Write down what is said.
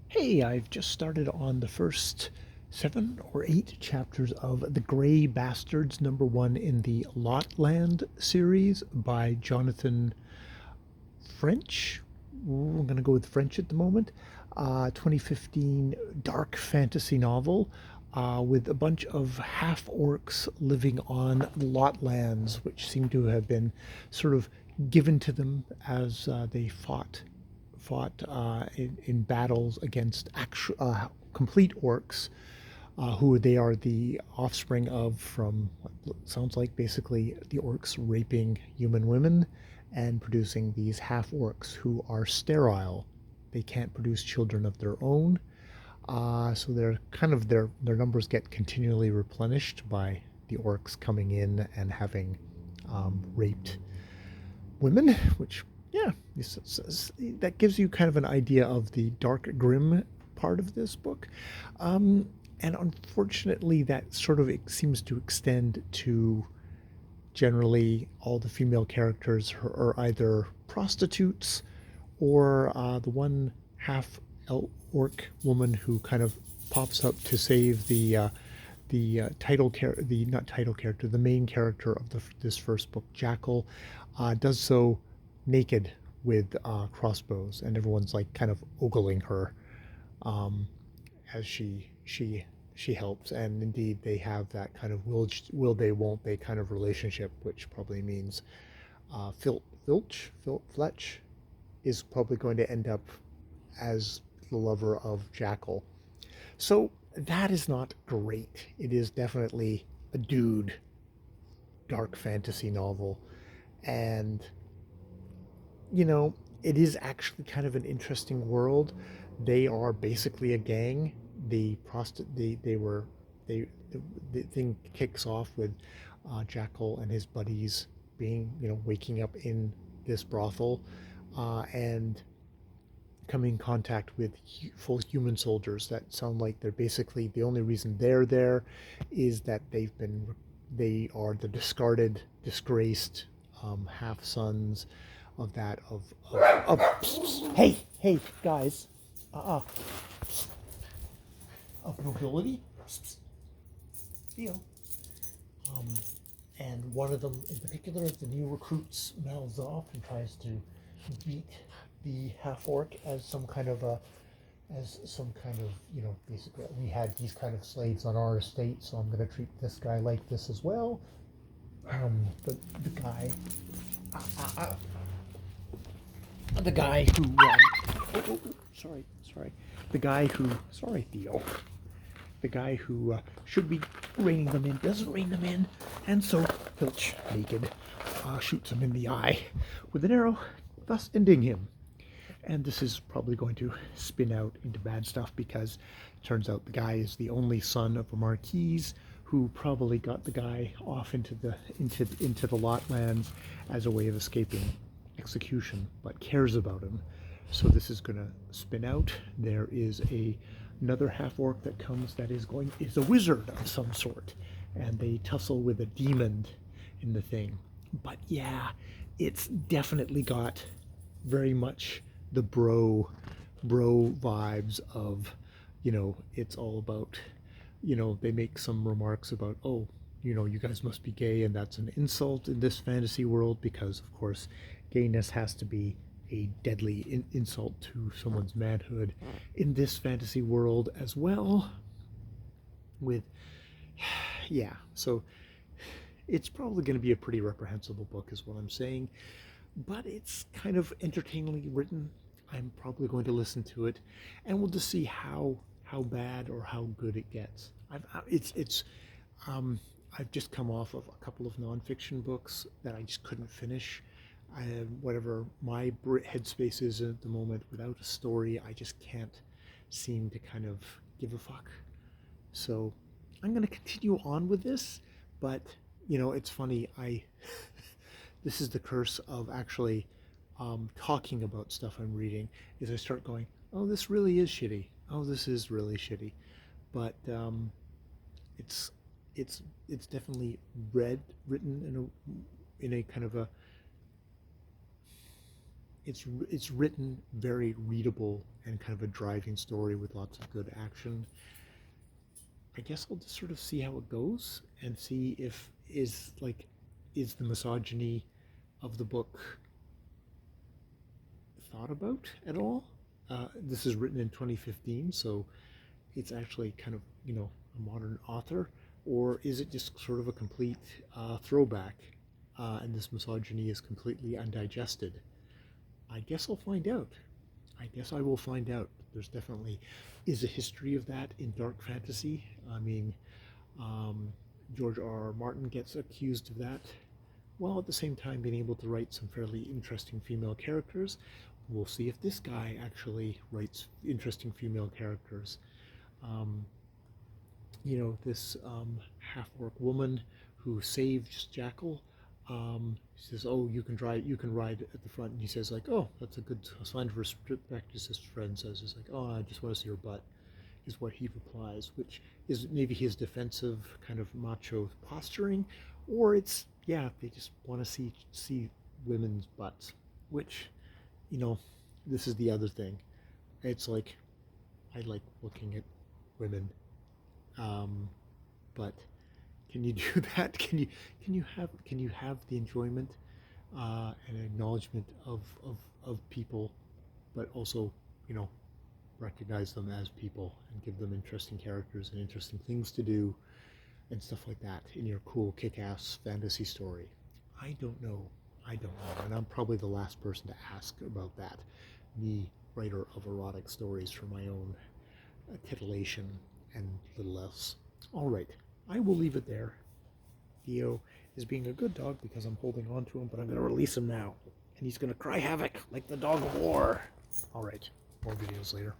Hey, I've just started on the first 7 or 8 chapters of the Gry Bstrds, #1 in the Lotland series by Jonathan French. I'm going to go with French at the moment. 2015 dark fantasy novel with a bunch of half orcs living on Lotlands, which seem to have been sort of given to them as they fought in battles against complete orcs, who they are the offspring of from what sounds like basically the orcs raping human women and producing these half orcs who are sterile. They can't produce children of their own, so they're kind of their numbers get continually replenished by the orcs coming in and having raped women, which, yeah, that gives you kind of an idea of the dark, grim part of this book. And unfortunately, that sort of seems to extend to generally all the female characters are either prostitutes or the one half orc woman who kind of pops up to save the title character, the not title character, the main character of this first book, Jackal, does so naked with crossbows, and everyone's like kind of ogling her um, as she helps. And indeed, they have that kind of will they won't they kind of relationship, which probably means Fletch is probably going to end up as the lover of Jackal. So that is not great. It is definitely a dude dark fantasy novel. And, you know, it is actually kind of an interesting world. They are basically a gang. They the thing kicks off with Jackal and his buddies being, waking up in this brothel and coming in contact with full human soldiers that sound like they're basically the only reason they're there is that they are the discarded, disgraced half sons of that hey guys, uh of nobility, Theo. Um, and one of them in particular, the new recruits, mouths off and tries to beat the half orc as some kind of, basically, we had these kind of slaves on our estate, so I'm going to treat this guy like this as well. The guy, uh, uh, uh, the guy who, sorry, the guy who, sorry, Theo, the guy who should be reining them in doesn't rein them in, and so Filch, naked, shoots him in the eye with an arrow, thus ending him. And this is probably going to spin out into bad stuff because it turns out the guy is the only son of a marquise who probably got the guy off into the Lotlands as a way of escaping execution, but cares about him. So this is going to spin out. There is another half orc that comes that is a wizard of some sort, and they tussle with a demon in the thing. But yeah, it's definitely got very much the bro vibes of, it's all about, they make some remarks about, oh, you guys must be gay, and that's an insult in this fantasy world because, of course, gayness has to be a deadly insult to someone's manhood in this fantasy world as well. With, yeah, so it's probably going to be a pretty reprehensible book, is what I'm saying, but it's kind of entertainingly written. I'm probably going to listen to it, and we'll just see how bad or how good it gets. Um, I've just come off of a couple of nonfiction books that I just couldn't finish. Whatever my headspace is at the moment, without a story, I just can't seem to kind of give a fuck. So I'm going to continue on with this, but it's funny. This is the curse of actually talking about stuff I'm reading. Is I start going, oh, this really is shitty. Oh, this is really shitty. But it's it's definitely written in a kind of a it's written very readable and kind of a driving story with lots of good action. I guess I'll just sort of see how it goes and see if is the misogyny of the book thought about at all. This is written in 2015, so it's actually kind of, a modern author, or is it just sort of a complete throwback, and this misogyny is completely undigested? I guess I'll find out. I guess I will find out. There's definitely is a history of that in dark fantasy. I mean, George R. R. Martin gets accused of that, while at the same time being able to write some fairly interesting female characters. We'll see if this guy actually writes interesting female characters. Um, this half-orc woman who saves Jackal. He says, "Oh, you can ride at the front." And he says, like, "Oh, that's a good sign of respect." As his friend says, "It's like, oh, I just want to see your butt," is what he replies, which is maybe his defensive kind of macho posturing, or it's they just want to see women's butts, which, you know, this is the other thing. It's like I like looking at women, um, but can you do that? Can you have the enjoyment and acknowledgement of people, but also, you know, recognize them as people and give them interesting characters and interesting things to do and stuff like that in your cool kick-ass fantasy story? I don't know. I don't know. And I'm probably the last person to ask about that. Me, writer of erotic stories for my own titillation and little else. All right. I will leave it there. Theo is being a good dog because I'm holding on to him, but I'm going to release him now. And he's going to cry havoc like the dog of war. All right. More videos later.